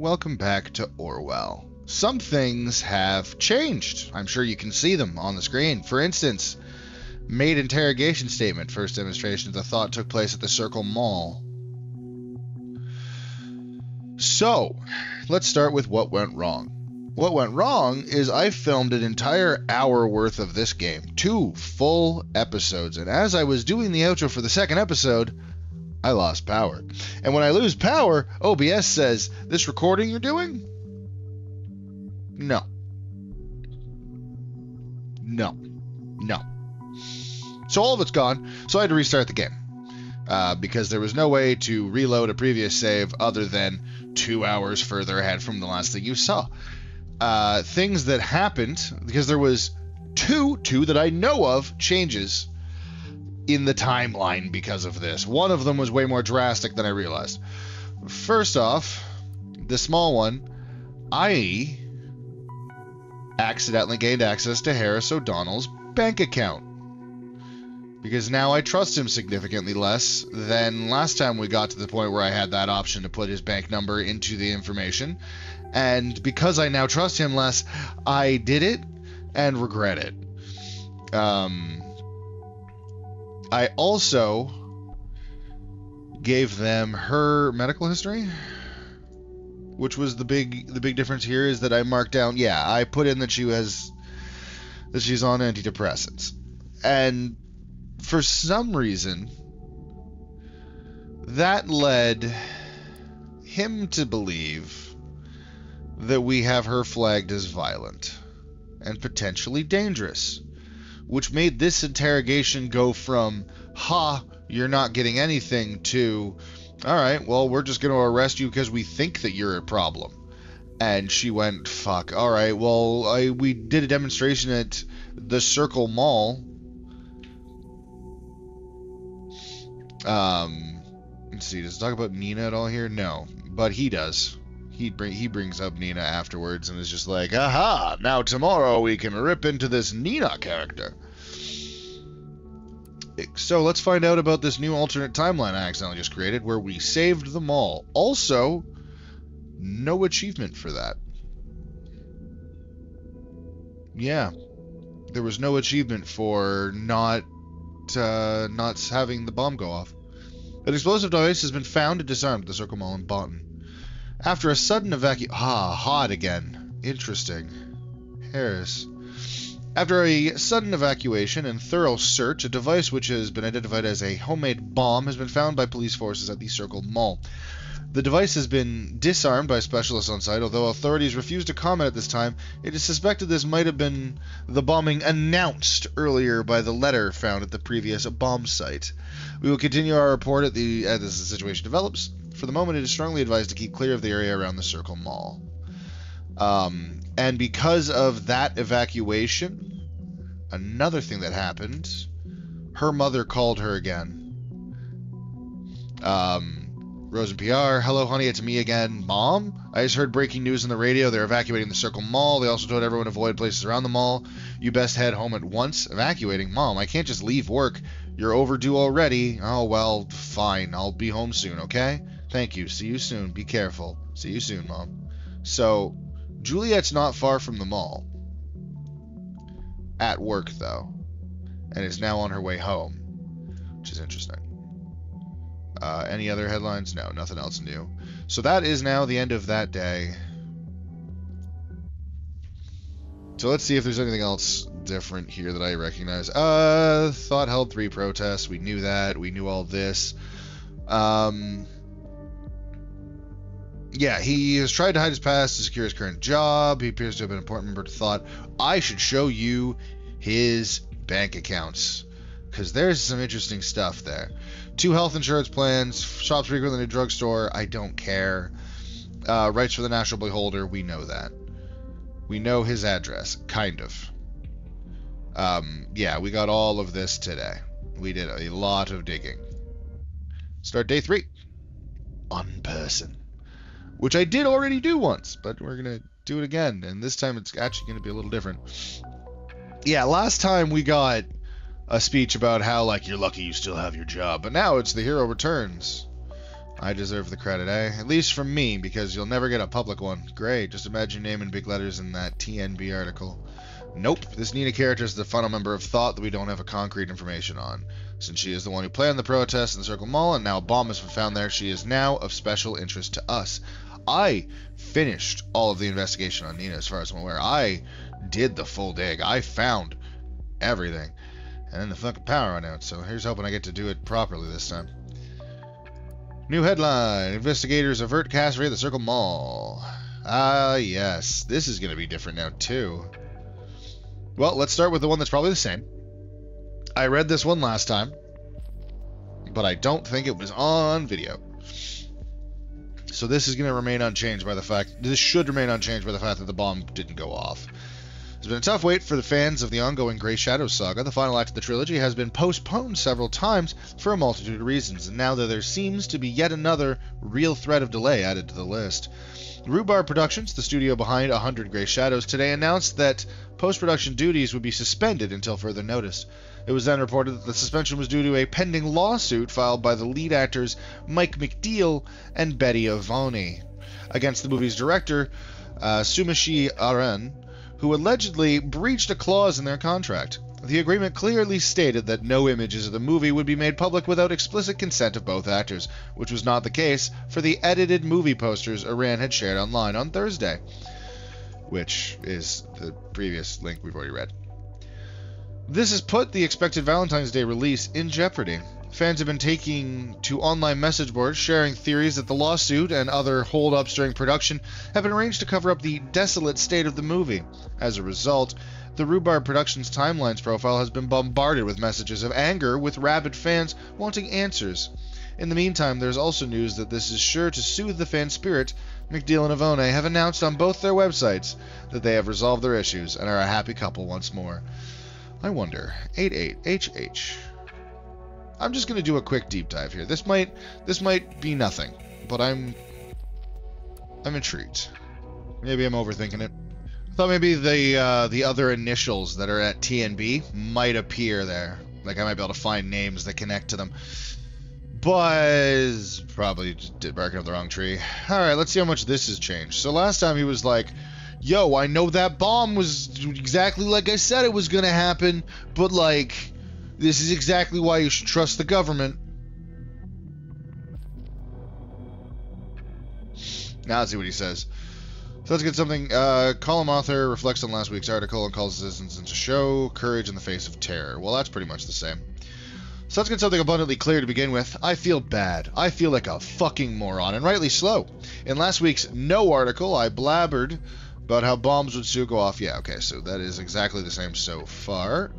welcome back to Orwell. Some things have changed. I'm sure you can see them on the screen. For instance, made interrogation statement. First demonstration of the thought took place at the Circle Mall. So, let's start with what went wrong. What went wrong is I filmed an entire hour worth of this game. 2 full episodes. And as I was doing the outro for the second episode, I lost power. And when I lose power, OBS says, "This recording you're doing? No. So all of it's gone. So I had to restart the game. Because there was no way to reload a previous save other than 2 hours further ahead from the last thing you saw. Things that happened, because there was two that I know of, changes in the timeline because of this. One of them was way more drastic than I realized. First off, the small one, I accidentally gained access to Harris O'Donnell's bank account. Because now I trust him significantly less than last time we got to the point where I had that option to put his bank number into the information. And because I now trust him less, I did it and regret it. I also gave them her medical history, which was the big difference here is that I marked down, yeah, I put in that she's on antidepressants. And for some reason, that led him to believe that we have her flagged as violent and potentially dangerous, which made this interrogation go from, ha, you're not getting anything, to, all right, well, we're just going to arrest you because we think that you're a problem. And she went, fuck, all right, well, we did a demonstration at the Circle Mall. Let's see, does it talk about Nina at all here? No, but he does. He brings up Nina afterwards and is just like, aha, now tomorrow we can rip into this Nina character. So let's find out about this new alternate timeline I accidentally just created where we saved the mall. Also, no achievement for that. Yeah, there was no achievement for not having the bomb go off. An explosive device has been found and disarmed at the Circle Mall in Bonton. After a sudden hot again. Interesting. Harris. After a sudden evacuation and thorough search, a device which has been identified as a homemade bomb has been found by police forces at the Circle Mall. The device has been disarmed by specialists on site, although authorities refuse to comment at this time. It is suspected this might have been the bombing announced earlier by the letter found at the previous bomb site. We will continue our report as the situation develops. For the moment, it is strongly advised to keep clear of the area around the Circle Mall. And because of that evacuation, another thing that happened, her mother called her again. Rose and PR, hello honey, it's me again. Mom? I just heard breaking news on the radio. They're evacuating the Circle Mall. They also told everyone to avoid places around the mall. You best head home at once. Evacuating? Mom, I can't just leave work. You're overdue already. Oh, well, fine. I'll be home soon, okay? Thank you. See you soon. Be careful. See you soon, Mom. So, Juliet's not far from the mall. At work, though. And is now on her way home. Which is interesting. Any other headlines? No, nothing else new. So that is now the end of that day. So let's see if there's anything else different here that I recognize. Thought held 3 protests. We knew that. We knew all this. Yeah, he has tried to hide his past to secure his current job. He appears to have been an important member to Thought. I should show you his bank accounts, because there's some interesting stuff there. 2 health insurance plans, shops frequently in a drugstore, I don't care. Rights for the national beholder, we know that. We know his address, kind of. Yeah, we got all of this today. We did a lot of digging. Start day 3. Unperson. Which I did already do once, but we're going to do it again. And this time it's actually going to be a little different. Yeah, last time we got a speech about how, like, you're lucky you still have your job. But now it's the hero returns. I deserve the credit, eh? At least from me, because you'll never get a public one. Great, just imagine your name in big letters in that TNB article. Nope, this Nina character is the final member of Thought that we don't have a concrete information on. Since she is the one who planned the protest in the Circle Mall, and now a bomb has been found there, she is now of special interest to us. I finished all of the investigation on Nina, as far as I'm aware. I did the full dig. I found everything. And then the fucking power went out, so here's hoping I get to do it properly this time. New headline. Investigators avert cast raid at the Circle Mall. Ah, yes. This is going to be different now, too. Well, let's start with the one that's probably the same. I read this one last time, but I don't think it was on video. So this is going to remain unchanged by the fact... This should remain unchanged by the fact that the bomb didn't go off. It's been a tough wait for the fans of the ongoing Grey Shadows saga. The final act of the trilogy has been postponed several times for a multitude of reasons, and now that there seems to be yet another real threat of delay added to the list. Rhubarb Productions, the studio behind 100 Grey Shadows, today announced that post-production duties would be suspended until further notice. It was then reported that the suspension was due to a pending lawsuit filed by the lead actors Mike McNeil and Betty Avoni against the movie's director, Sumishi Aren, who allegedly breached a clause in their contract. The agreement clearly stated that no images of the movie would be made public without explicit consent of both actors, which was not the case for the edited movie posters Iran had shared online on Thursday, which is the previous link we've already read. This has put the expected Valentine's Day release in jeopardy. Fans have been taking to online message boards, sharing theories that the lawsuit and other hold-ups during production have been arranged to cover up the desolate state of the movie. As a result, the Rhubarb Productions Timelines profile has been bombarded with messages of anger, with rabid fans wanting answers. In the meantime, there's also news that this is sure to soothe the fan spirit. McNeil and Avone have announced on both their websites that they have resolved their issues and are a happy couple once more. I wonder, 88HH. I'm just going to do a quick deep dive here. This might be nothing, but I'm intrigued. Maybe I'm overthinking it. I thought maybe the other initials that are at TNB might appear there. Like I might be able to find names that connect to them. But probably just barking up the wrong tree. Alright, let's see how much this has changed. So last time he was like, yo, I know that bomb was exactly like I said it was going to happen, but like, this is exactly why you should trust the government. Now let's see what he says. So let's get something. Column author reflects on last week's article and calls citizens to show courage in the face of terror. Well, that's pretty much the same. So let's get something abundantly clear to begin with. I feel bad. I feel like a fucking moron, and rightly so. In last week's No article, I blabbered about how bombs would soon go off. Yeah, okay, so that is exactly the same so far.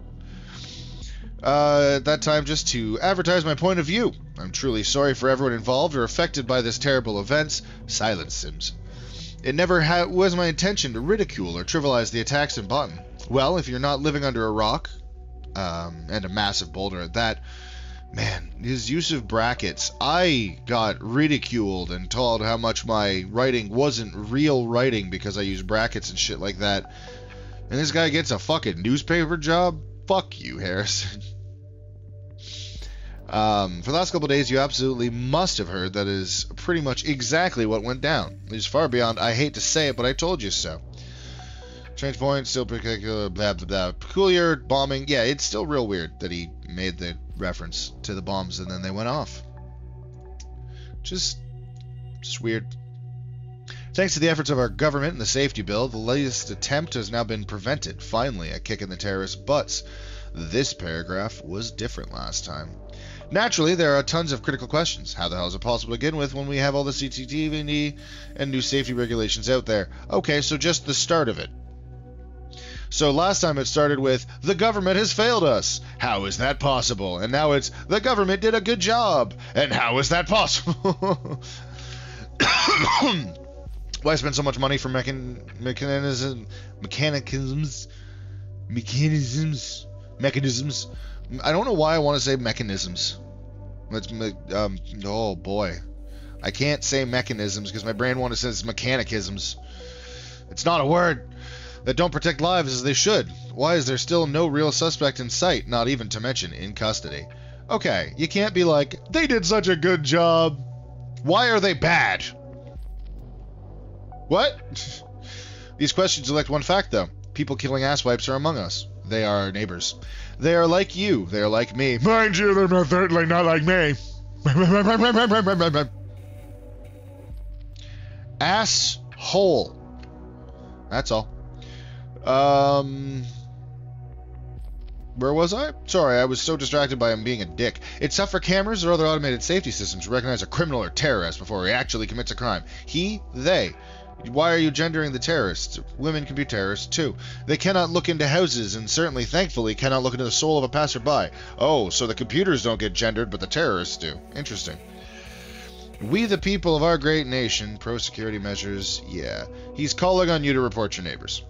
At that time, just to advertise my point of view. I'm truly sorry for everyone involved or affected by this terrible event. Silence Sims. It never was my intention to ridicule or trivialize the attacks in Button. Well, if you're not living under a rock, and a massive boulder at that, man, his use of brackets, I got ridiculed and told how much my writing wasn't real writing because I use brackets and shit like that. And this guy gets a fucking newspaper job? Fuck you, Harrison. For the last couple of days, you absolutely must have heard that is pretty much exactly what went down. It is far beyond, I hate to say it, but I told you so. Change point, still particular, blah, blah, blah. Peculiar, bombing. Yeah, it's still real weird that he made the reference to the bombs and then they went off. Just weird. Thanks to the efforts of our government and the safety bill, the latest attempt has now been prevented. Finally, a kick in the terrorists' butts. This paragraph was different last time. Naturally, there are tons of critical questions. How the hell is it possible to begin with when we have all the CCTV and new safety regulations out there? Okay, so just the start of it. So last time it started with, the government has failed us. How is that possible? And now it's, the government did a good job. And how is that possible? Why spend so much money for mechanisms? I don't know why I want to say mechanisms. Oh boy. I can't say mechanisms because my brain wants to say mechanicisms. It's not a word. That don't protect lives as they should. Why is there still no real suspect in sight, not even to mention in custody? Okay, you can't be like, they did such a good job. Why are they bad? What? These questions elect one fact, though. People killing asswipes are among us. They are our neighbors. They are like you. They are like me. Mind you, they're certainly not like me. Asshole. That's all. Where was I? Sorry, I was so distracted by him being a dick. It's tough for cameras or other automated safety systems to recognize a criminal or terrorist before he actually commits a crime. He, they. Why are you gendering the terrorists? Women can be terrorists, too. They cannot look into houses, and certainly, thankfully, cannot look into the soul of a passerby. Oh, so the computers don't get gendered, but the terrorists do. Interesting. We, the people of our great nation, pro-security measures, yeah. He's calling on you to report your neighbors.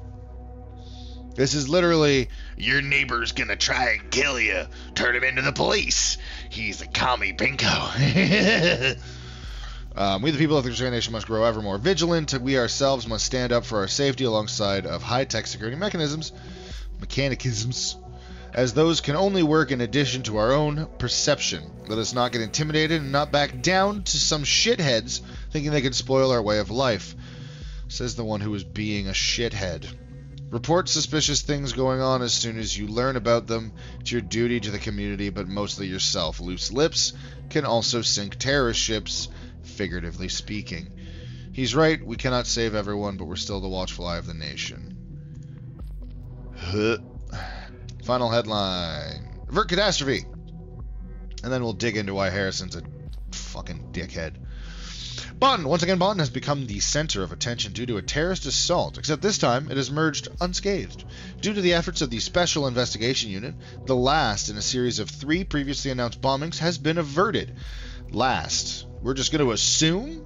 This is literally, your neighbor's gonna try and kill you. Turn him into the police. He's a commie pinko. We, the people of the Australian nation, must grow ever more vigilant. We ourselves must stand up for our safety alongside of high-tech security mechanicisms, as those can only work in addition to our own perception. Let us not get intimidated and not back down to some shitheads thinking they can spoil our way of life, says the one who is being a shithead. Report suspicious things going on as soon as you learn about them. It's your duty to the community, but mostly yourself. Loose lips can also sink terrorist ships, figuratively speaking. He's right, we cannot save everyone, but we're still the watchful eye of the nation. Final headline. Avert catastrophe. And then we'll dig into why Harrison's a fucking dickhead. Bonn! Once again, Bonn has become the center of attention due to a terrorist assault, except this time it has emerged unscathed. Due to the efforts of the Special Investigation Unit, the last in a series of 3 previously announced bombings has been averted. Last. We're just going to assume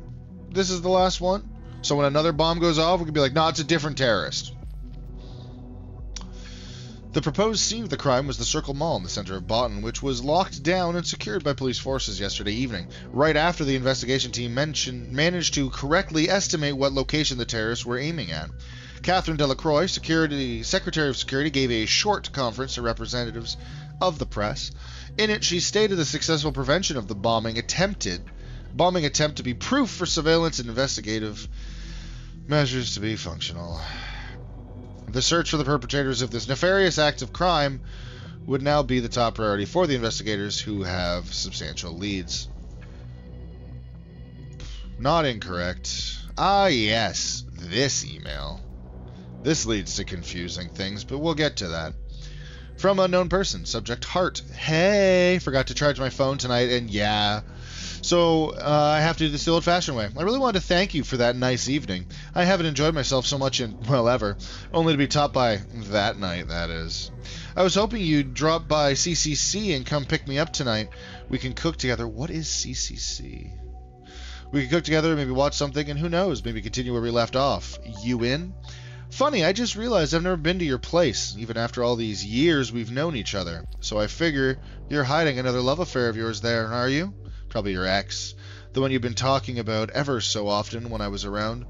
this is the last one? So when another bomb goes off, we can be like, no, it's a different terrorist. The proposed scene of the crime was the Circle Mall in the center of Bonn, which was locked down and secured by police forces yesterday evening, right after the investigation team managed to correctly estimate what location the terrorists were aiming at. Catherine Delacroix, Secretary of Security, gave a short conference to representatives of the press. In it, she stated the successful prevention of the bombing attempt to be proof for surveillance and investigative measures to be functional. The search for the perpetrators of this nefarious act of crime would now be the top priority for the investigators, who have substantial leads. Not incorrect. Ah, yes, this email. This leads to confusing things, but we'll get to that. From unknown person, subject heart. Hey, forgot to charge my phone tonight, and yeah. So, I have to do this the old-fashioned way. I really wanted to thank you for that nice evening. I haven't enjoyed myself so much in, well, ever. Only to be topped by that night, that is. I was hoping you'd drop by CCC and come pick me up tonight. We can cook together. What is CCC? We can cook together, maybe watch something, and who knows, maybe continue where we left off. You in? Funny, I just realized I've never been to your place, even after all these years we've known each other. So I figure you're hiding another love affair of yours there, are you? Probably your ex. The one you've been talking about ever so often when I was around.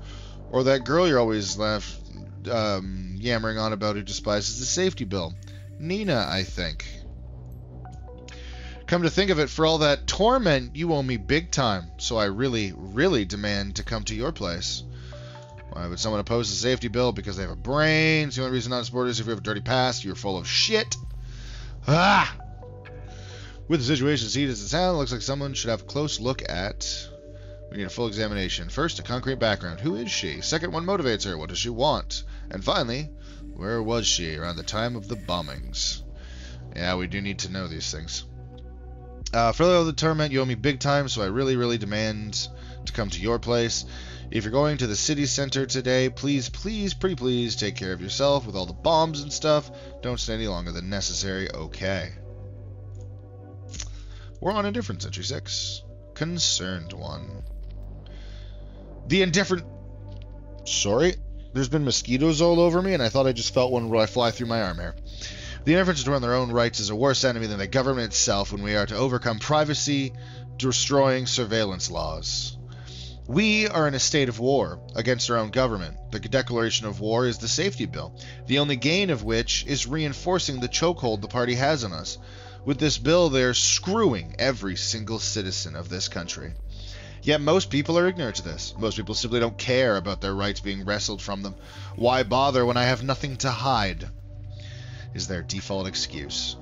Or that girl you're always yammering on about who despises the safety bill. Nina, I think. Come to think of it, for all that torment, you owe me big time. So I really, really demand to come to your place. Why would someone oppose the safety bill? Because they have a brain. It's the only reason not to support it is if you have a dirty past. You're full of shit. Ah! With the situation as heated as it sounds, it looks like someone should have a close look at. We need a full examination. First, a concrete background. Who is she? Second, what motivates her? What does she want? And finally, where was she around the time of the bombings? Yeah, we do need to know these things. For the torment, you owe me big time, so I really, really demand to come to your place. If you're going to the city center today, please, please, pretty please, take care of yourself with all the bombs and stuff. Don't stay any longer than necessary. Okay. We're on Indifferent, Century 6. Concerned one. The indifferent... Sorry? There's been mosquitoes all over me, and I thought I just felt one fly through my arm hair. The indifference to run their own rights is a worse enemy than the government itself when we are to overcome privacy-destroying surveillance laws. We are in a state of war against our own government. The declaration of war is the safety bill, the only gain of which is reinforcing the chokehold the party has on us. With this bill, they are screwing every single citizen of this country. Yet most people are ignorant to this. Most people simply don't care about their rights being wrestled from them. Why bother when I have nothing to hide? Is their default excuse.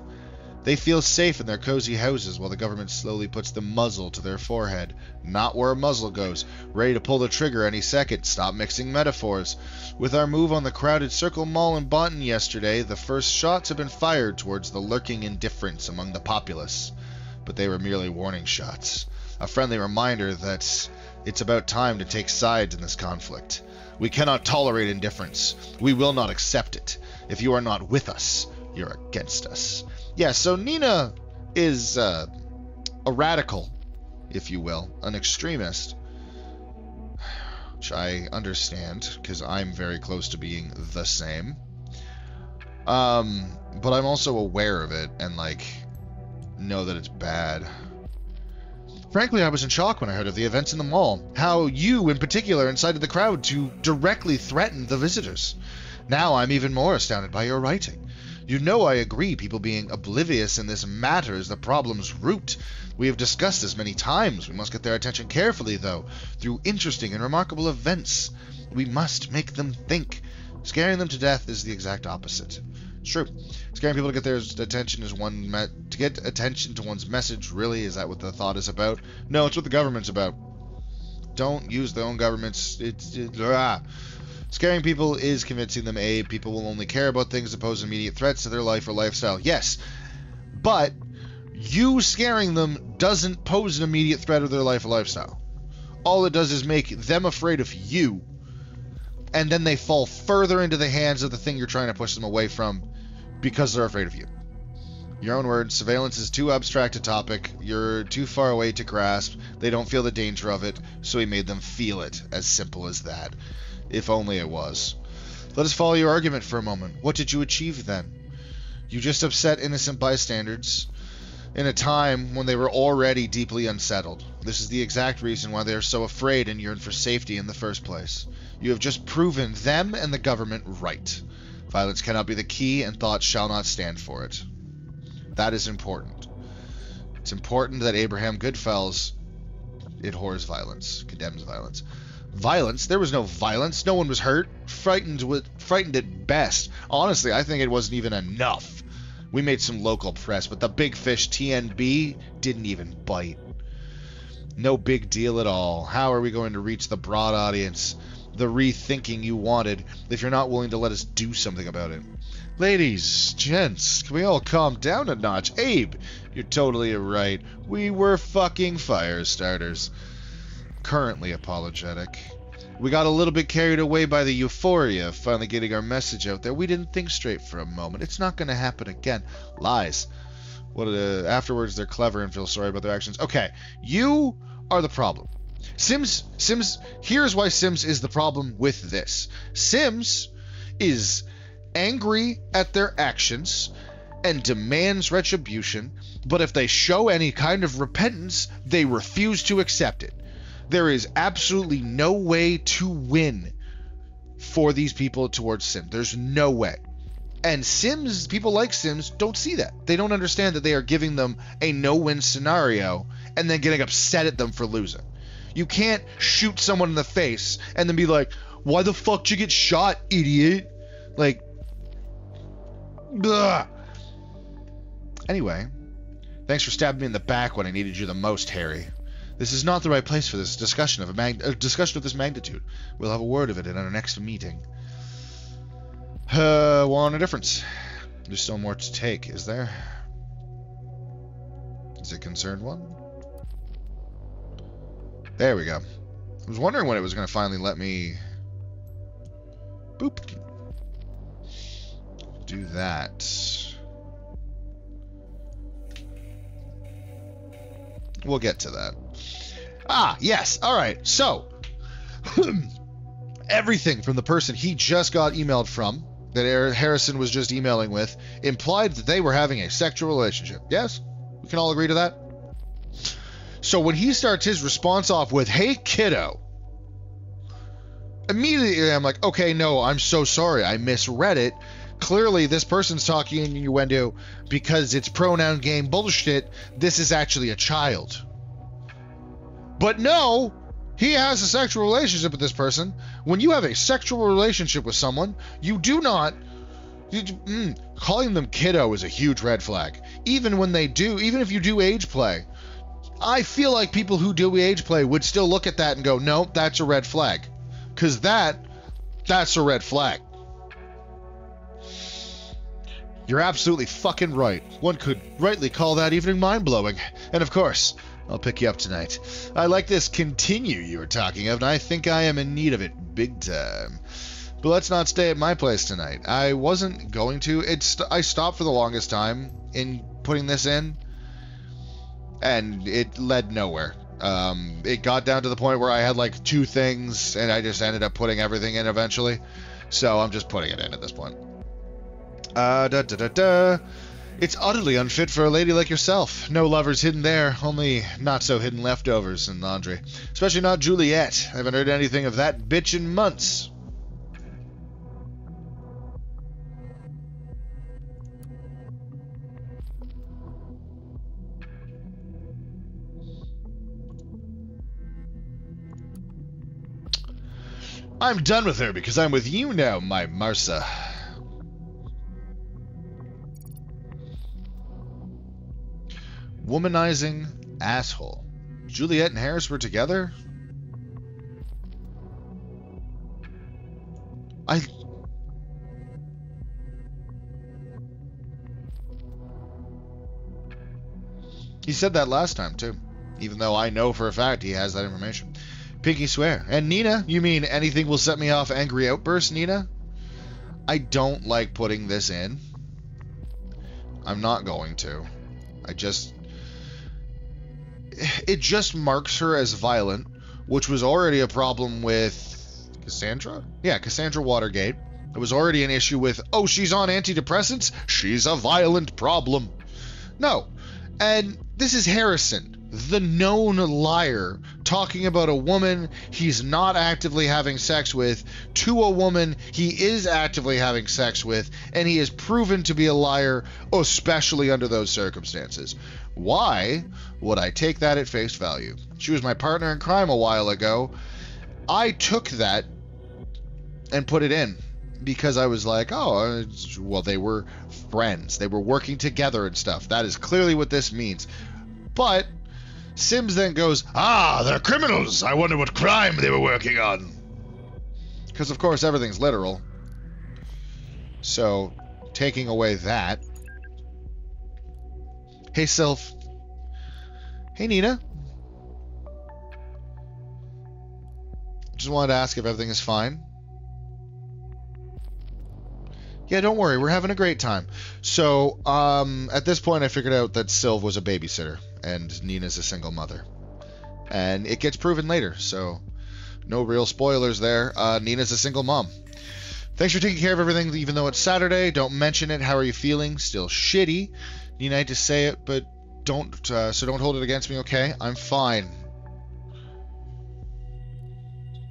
They feel safe in their cozy houses while the government slowly puts the muzzle to their forehead. Not where a muzzle goes. Ready to pull the trigger any second. Stop mixing metaphors. With our move on the crowded Circle Mall in Bonton yesterday, the first shots have been fired towards the lurking indifference among the populace. But they were merely warning shots. A friendly reminder that it's about time to take sides in this conflict. We cannot tolerate indifference. We will not accept it. If you are not with us, you're against us. Yeah, so Nina is a radical, if you will, an extremist, which I understand, because I'm very close to being the same. But I'm also aware of it, and, like, know that it's bad. Frankly, I was in shock when I heard of the events in the mall. How you, in particular, incited the crowd to directly threaten the visitors. Now I'm even more astounded by your writing. You know I agree people being oblivious in this matter is the problem's root. We have discussed this many times. We must get their attention carefully, though, through interesting and remarkable events. We must make them think. Scaring them to death is the exact opposite. It's true. Scaring people to get their attention is to get attention to one's message. Really, is that what the thought is about? No, it's what the government's about. Don't use their own governments. Scaring people is convincing them, A, people will only care about things that pose immediate threats to their life or lifestyle. Yes, but you scaring them doesn't pose an immediate threat to their life or lifestyle. All it does is make them afraid of you, and then they fall further into the hands of the thing you're trying to push them away from because they're afraid of you. Your own words, surveillance is too abstract a topic. You're too far away to grasp. They don't feel the danger of it, so he made them feel it. As simple as that. If only it was. Let us follow your argument for a moment. What did you achieve then? You just upset innocent bystanders in a time when they were already deeply unsettled. This is the exact reason why they are so afraid and yearn for safety in the first place. You have just proven them and the government right. Violence cannot be the key, and thought shall not stand for it. That is important. It's important that Abraham Goodfellas abhors violence, condemns violence. Violence? There was no violence. No one was hurt. Frightened at best. Honestly, I think it wasn't even enough. We made some local press, but the big fish TNB didn't even bite. No big deal at all. How are we going to reach the broad audience? The rethinking you wanted, if you're not willing to let us do something about it. Ladies, gents, can we all calm down a notch? Abe, you're totally right. We were fucking fire starters. Currently apologetic. We got a little bit carried away by the euphoria of finally getting our message out there. We didn't think straight for a moment. It's not going to happen again. Lies. Afterwards, they're clever and feel sorry about their actions. Okay, you are the problem. Sims, here's why Sims is the problem with this. Sims is angry at their actions and demands retribution, but if they show any kind of repentance, they refuse to accept it. There is absolutely no way to win for these people towards Sims. There's no way. And Sims, people like Sims, don't see that. They don't understand that they are giving them a no-win scenario and then getting upset at them for losing. You can't shoot someone in the face and then be like, why the fuck did you get shot, idiot? Like, blah. Anyway, thanks for stabbing me in the back when I needed you the most, Harry. This is not the right place for this discussion of this magnitude. We'll have a word of it in our next meeting. Want a difference? There's still more to take, is there? Is it concerned one? There we go. I was wondering when it was going to finally let me... Boop. Do that. We'll get to that. Ah, yes. All right. So, everything from the person he just got emailed from, that Harrison was just emailing with, implied that they were having a sexual relationship. Yes? We can all agree to that? So when he starts his response off with, hey, kiddo, immediately I'm like, okay, no, I'm so sorry. I misread it. Clearly, this person's talking innuendo because it's pronoun game bullshit. This is actually a child. But no, he has a sexual relationship with this person. When you have a sexual relationship with someone, you do not... calling them kiddo is a huge red flag. Even when they do, even if you do age play, I feel like people who do age play would still look at that and go, no, that's a red flag. Because that's a red flag. You're absolutely fucking right. One could rightly call that evening mind-blowing. And of course, I'll pick you up tonight. I like this continue you were talking of, and I think I am in need of it big time. But let's not stay at my place tonight. I wasn't going to. I stopped for the longest time in putting this in, and it led nowhere. It got down to the point where I had like 2 things, and I just ended up putting everything in eventually. So I'm just putting it in at this point. It's utterly unfit for a lady like yourself. No lovers hidden there, only not-so-hidden leftovers in laundry. Especially not Juliet. I haven't heard anything of that bitch in months. I'm done with her because I'm with you now, my Marsa. Womanizing asshole. Juliet and Harris were together? He said that last time, too. Even though I know for a fact he has that information. Pinky swear. And Nina? You mean anything will set me off angry outbursts, Nina? I don't like putting this in. I'm not going to. It just marks her as violent, which was already a problem with Cassandra? Yeah, Cassandra Watergate. It was already an issue with, oh, she's on antidepressants? She's a violent problem. No. And this is Harrison, the known liar, talking about a woman he's not actively having sex with to a woman he is actively having sex with, and he is proven to be a liar, especially under those circumstances. Why would I take that at face value? She was my partner in crime a while ago. I took that and put it in because I was like, oh, well, they were friends. They were working together and stuff. That is clearly what this means. But Sims then goes, they're criminals. I wonder what crime they were working on. Because, of course, everything's literal. So, taking away that. Hey, Sylph. Hey, Nina. Just wanted to ask if everything is fine. Yeah, don't worry. We're having a great time. So, at this point, I figured out that Sylph was a babysitter, and Nina's a single mother. And it gets proven later, so no real spoilers there. Nina's a single mom. Thanks for taking care of everything, even though it's Saturday. Don't mention it. How are you feeling? Still shitty. Nina, I hate to say it, but don't hold it against me, okay? I'm fine.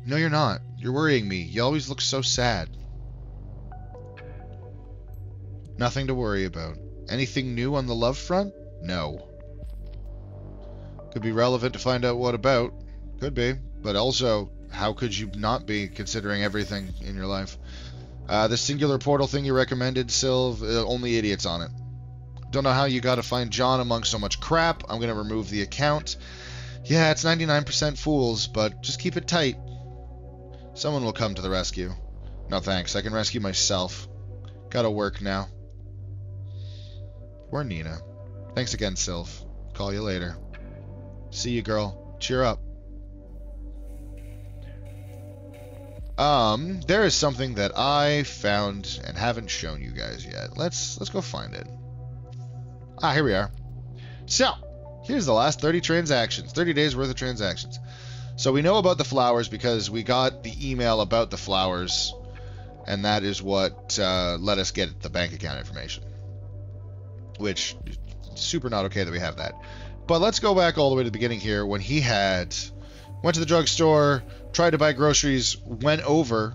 No, you're not. You're worrying me. You always look so sad. Nothing to worry about. Anything new on the love front? No. Could be relevant to find out what about. Could be. But also, how could you not be, considering everything in your life? The singular portal thing you recommended, Sylv, only idiots on it. Don't know how you gotta find John among so much crap. I'm gonna remove the account. Yeah, it's 99% fools, but just keep it tight. Someone will come to the rescue. No thanks, I can rescue myself. Gotta work now. Poor Nina. Thanks again, Sylph. Call you later. See you, girl. Cheer up. There is something that I found and haven't shown you guys yet. Let's go find it. Here we are. So, here's the last 30 transactions. 30 days worth of transactions. So we know about the flowers because we got the email about the flowers, and that is what let us get the bank account information. Which, super not okay that we have that. But let's go back all the way to the beginning here when he went to the drugstore, tried to buy groceries, went over,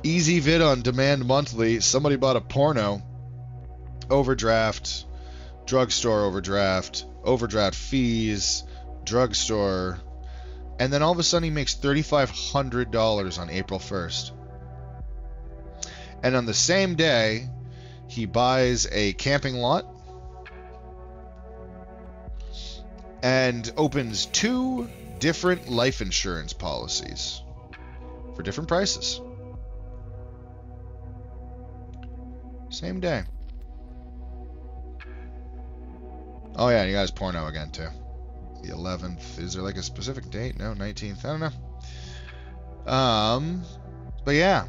easy vid on demand monthly, somebody bought a porno, overdraft, drugstore overdraft, overdraft fees, drugstore, and then all of a sudden he makes $3,500 on April 1st. And on the same day, he buys a camping lot and opens 2 different life insurance policies for different prices. Same day. Oh yeah, you guys porno again too. The 11th. Is there like a specific date? No, 19th. I don't know. But yeah.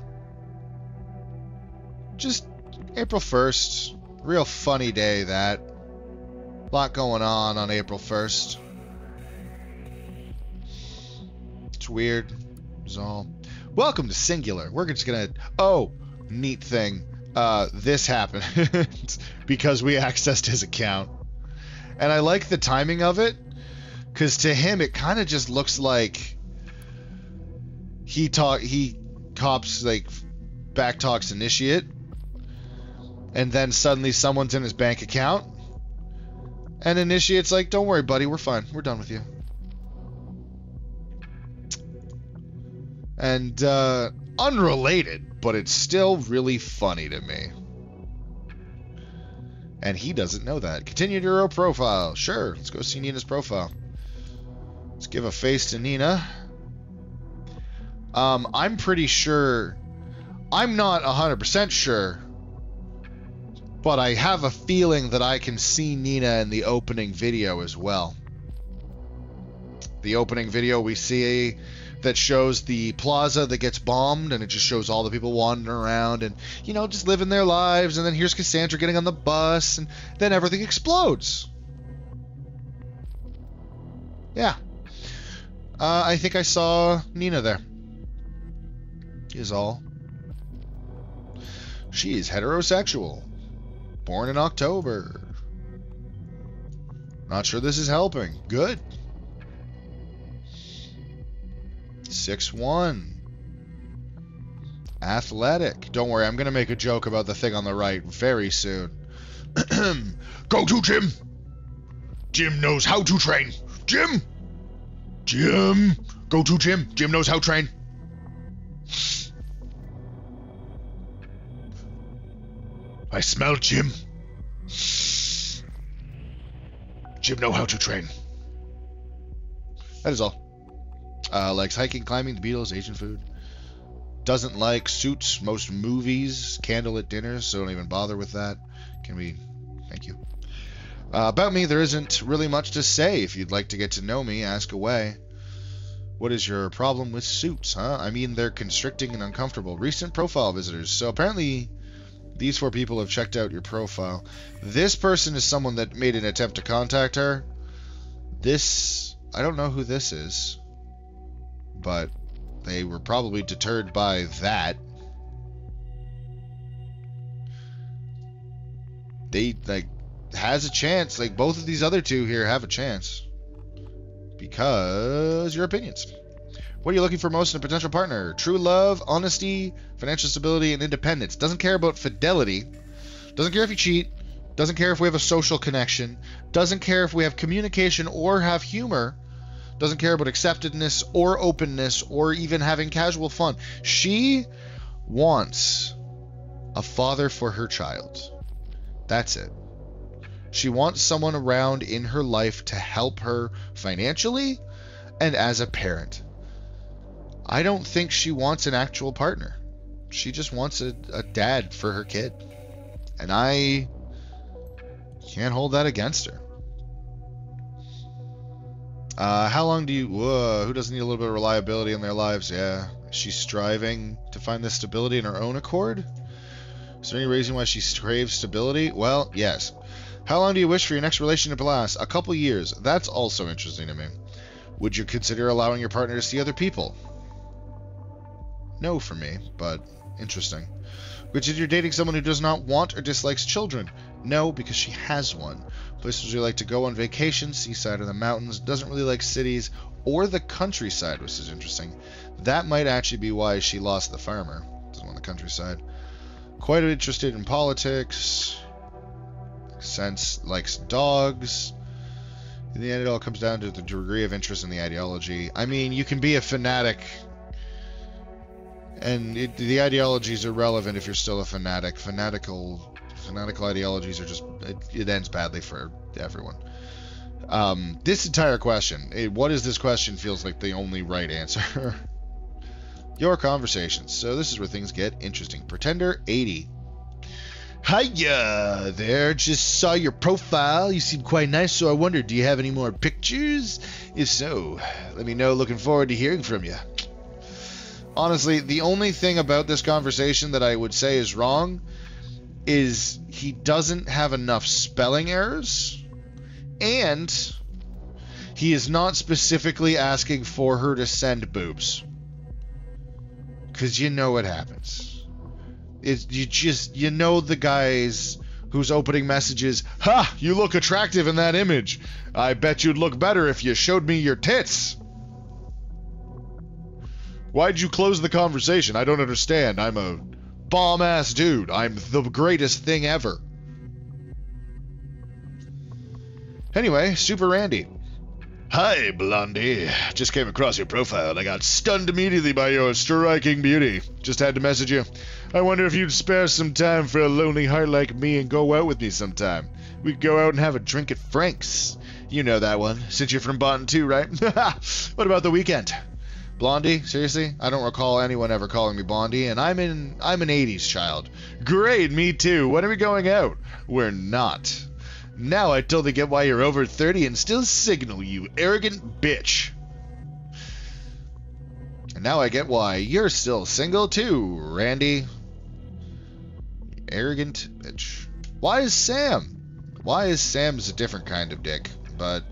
Just April 1st. Real funny day that. A lot going on April 1st. It's weird. It's all. Welcome to Singular. We're just gonna. Oh, neat thing. This happened because we accessed his account. And I like the timing of it, because to him it kind of just looks like he cops like backtalks initiate, and then suddenly someone's in his bank account, and initiate's like, "Don't worry, buddy, we're fine. We're done with you." And unrelated, but it's still really funny to me. And he doesn't know that. Continue to your profile. Sure, let's go see Nina's profile. Let's give a face to Nina. I'm pretty sure. I'm not 100% sure. But I have a feeling that I can see Nina in the opening video as well. The opening video we see that shows the plaza that gets bombed, and it just shows all the people wandering around and, you know, just living their lives, and then here's Cassandra getting on the bus, and then everything explodes. Yeah. I think I saw Nina there. Is all. She is heterosexual. Born in October. Not sure this is helping. Good. 6'1". Athletic. Don't worry, I'm going to make a joke about the thing on the right very soon. Go to Jim! Jim knows how to train. Jim! Jim! Go to Jim. Jim knows how to train. I smell Jim. Jim know how to train. That is all. Likes hiking, climbing, the Beatles, Asian food. Doesn't like Suits, most movies, candlelit dinners, so don't even bother with that. Can we... Thank you. About me, there isn't really much to say. If you'd like to get to know me, ask away. What is your problem with Suits, huh? I mean, they're constricting and uncomfortable. Recent profile visitors. So apparently, these 4 people have checked out your profile. This person is someone that made an attempt to contact her. This... I don't know who this is. But they were probably deterred by that. They, like, has a chance. Like, both of these other 2 here have a chance. Because your opinions. What are you looking for most in a potential partner? True love, honesty, financial stability, and independence. Doesn't care about fidelity. Doesn't care if you cheat. Doesn't care if we have a social connection. Doesn't care if we have communication or have humor. Doesn't care about acceptedness or openness or even having casual fun. She wants a father for her child. That's it. She wants someone around in her life to help her financially and as a parent. I don't think she wants an actual partner. She just wants a dad for her kid. And I can't hold that against her. How long do you... who doesn't need a little bit of reliability in their lives? Yeah. She's striving to find this stability in her own accord? Is there any reason why she craves stability? Well, yes. How long do you wish for your next relationship to last? A couple years. That's also interesting to me. Would you consider allowing your partner to see other people? No for me, but interesting. Consider dating someone who does not want or dislikes children? No, because she has one. Places you like to go on vacation, seaside or the mountains, doesn't really like cities or the countryside, which is interesting. That might actually be why she lost the farmer. Doesn't want the countryside. Quite interested in politics. Sense likes dogs. In the end, it all comes down to the degree of interest in the ideology. I mean, you can be a fanatic, and the ideology is irrelevant if you're still a fanatic. Fanatical ideologies are just... It ends badly for everyone. This entire question, what is this question, feels like the only right answer. Your conversations. So this is where things get interesting. Pretender 80. Hiya there, just saw your profile. You seem quite nice, so I wondered, do you have any more pictures? If so, let me know. Looking forward to hearing from you. Honestly, the only thing about this conversation that I would say is wrong is he doesn't have enough spelling errors, and he is not specifically asking for her to send boobs. Because you know what happens. You know the guys whose opening message is, "Ha! You look attractive in that image. I bet you'd look better if you showed me your tits." Why'd you close the conversation? I don't understand. I'm a bomb-ass dude. I'm the greatest thing ever. Anyway, Super Randy. Hi, Blondie. Just came across your profile and I got stunned immediately by your striking beauty. Just had to message you. I wonder if you'd spare some time for a lonely heart like me and go out with me sometime. We could go out and have a drink at Frank's. You know that one, since you're from Bonton too, right? What about the weekend? Blondie? Seriously? I don't recall anyone ever calling me Blondie, and I'm an 80s child. Great, me too. When are we going out? We're not. Now I totally get why you're over 30 and still signal, you arrogant bitch. And now I get why you're still single too, Randy. Arrogant bitch. Why is Sam's a different kind of dick, but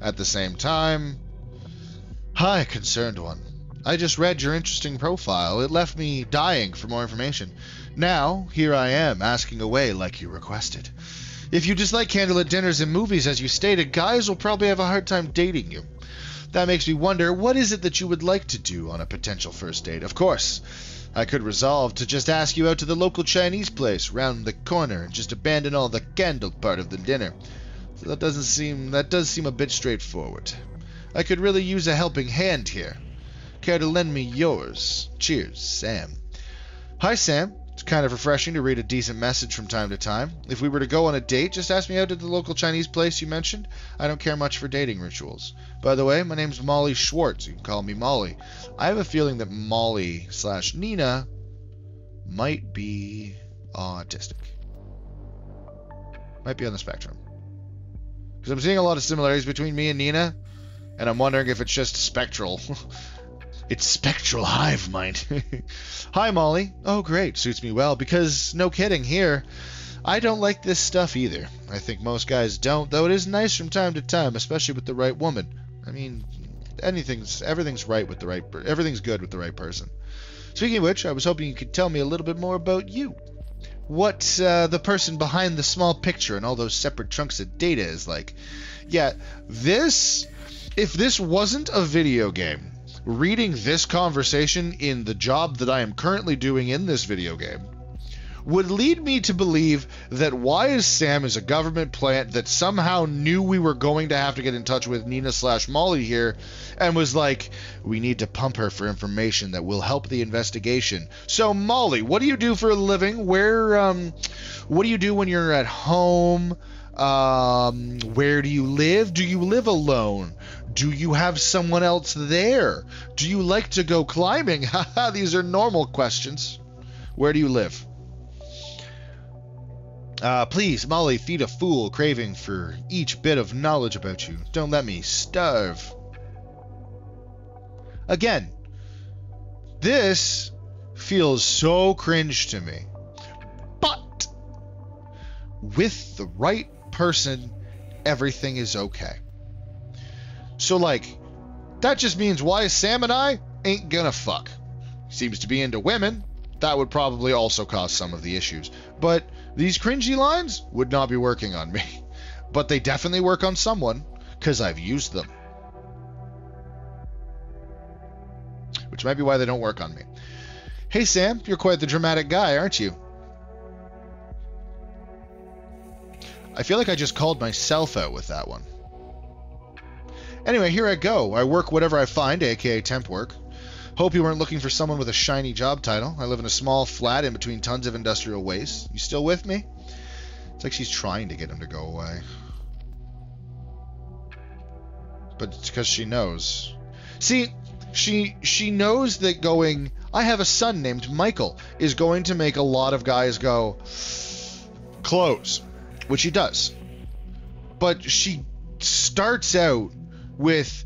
at the same time... Hi, concerned one. I just read your interesting profile. It left me dying for more information. Now, here I am, asking away like you requested. If you dislike candlelit dinners and movies, as you stated, guys will probably have a hard time dating you. That makes me wonder, what is it that you would like to do on a potential first date? Of course, I could resolve to just ask you out to the local Chinese place round the corner and just abandon all the candle part of the dinner. So that does seem a bit straightforward. I could really use a helping hand here. Care to lend me yours? Cheers, Sam. Hi, Sam. It's kind of refreshing to read a decent message from time to time. If we were to go on a date, just ask me out to the local Chinese place you mentioned. I don't care much for dating rituals. By the way, my name's Molly Schwartz. You can call me Molly. I have a feeling that Molly/Nina might be autistic. Might be on the spectrum. Because I'm seeing a lot of similarities between me and Nina, and I'm wondering if it's just spectral. It's spectral hive mind. Hi, Molly. Oh, great. Suits me well, because, no kidding, here, I don't like this stuff either. I think most guys don't, though it is nice from time to time, especially with the right woman. I mean, everything's good with the right person. Speaking of which, I was hoping you could tell me a little bit more about you. What the person behind the small picture and all those separate chunks of data is like. Yeah, if this wasn't a video game, reading this conversation in the job that I am currently doing in this video game would lead me to believe that Why Sam is a government plant that somehow knew we were going to have to get in touch with Nina/Molly here and was like, we need to pump her for information that will help the investigation. So, Molly, what do you do for a living? What do you do when you're at home? Where do you live? Do you live alone? Do you have someone else there? Do you like to go climbing? Haha, these are normal questions. Where do you live? Please, Molly, feed a fool craving for each bit of knowledge about you. Don't let me starve. Again, this feels so cringe to me. But with the right person, everything is okay. So, that just means Why Sam and I ain't gonna fuck. Seems to be into women. That would probably also cause some of the issues. But these cringy lines would not be working on me. But they definitely work on someone, because I've used them. Which might be why they don't work on me. Hey, Sam, you're quite the dramatic guy, aren't you? I feel like I just called myself out with that one. Anyway, here I go. I work whatever I find, aka temp work. Hope you weren't looking for someone with a shiny job title. I live in a small flat in between tons of industrial waste. You still with me? It's like she's trying to get him to go away. But it's because she knows. See, she knows that going, I have a son named Michael, is going to make a lot of guys go, close. Which he does. But she starts out with,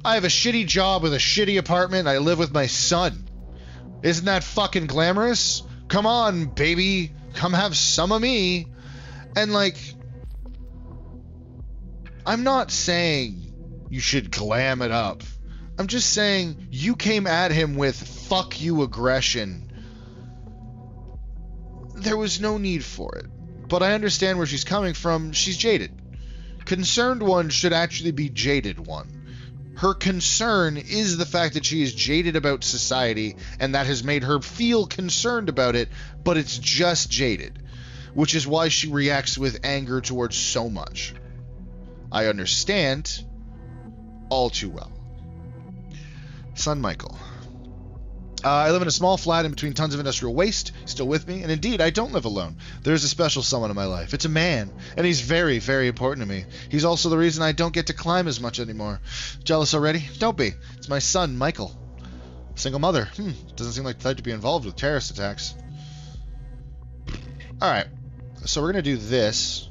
I have a shitty job with a shitty apartment. I live with my son. Isn't that fucking glamorous? Come on, baby. Come have some of me. And like, I'm not saying you should glam it up. I'm just saying you came at him with fuck you aggression. There was no need for it. But I understand where she's coming from. She's jaded. Concerned one should actually be jaded one. Her concern is the fact that she is jaded about society, and that has made her feel concerned about it, but it's just jaded, which is why she reacts with anger towards so much. I understand all too well. Son Michael. I live in a small flat in between tons of industrial waste. Still with me? And indeed, I don't live alone. There's a special someone in my life. It's a man, and he's very, very important to me. He's also the reason I don't get to climb as much anymore. Jealous already? Don't be. It's my son, Michael. Single mother. Doesn't seem like the type to be involved with terrorist attacks. Alright. So we're going to do this.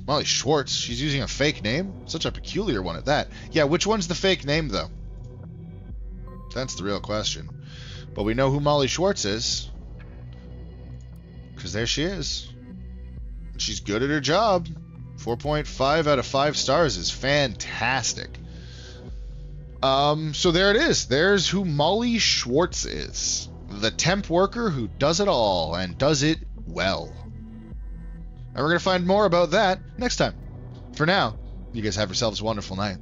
Molly Schwartz. She's using a fake name? Such a peculiar one at that. Yeah, which one's the fake name, though? That's the real question. But we know who Molly Schwartz is. Because there she is. She's good at her job. 4.5 out of 5 stars is fantastic. So there it is. There's who Molly Schwartz is. The temp worker who does it all, and does it well. And we're going to find more about that next time. For now, you guys have yourselves a wonderful night.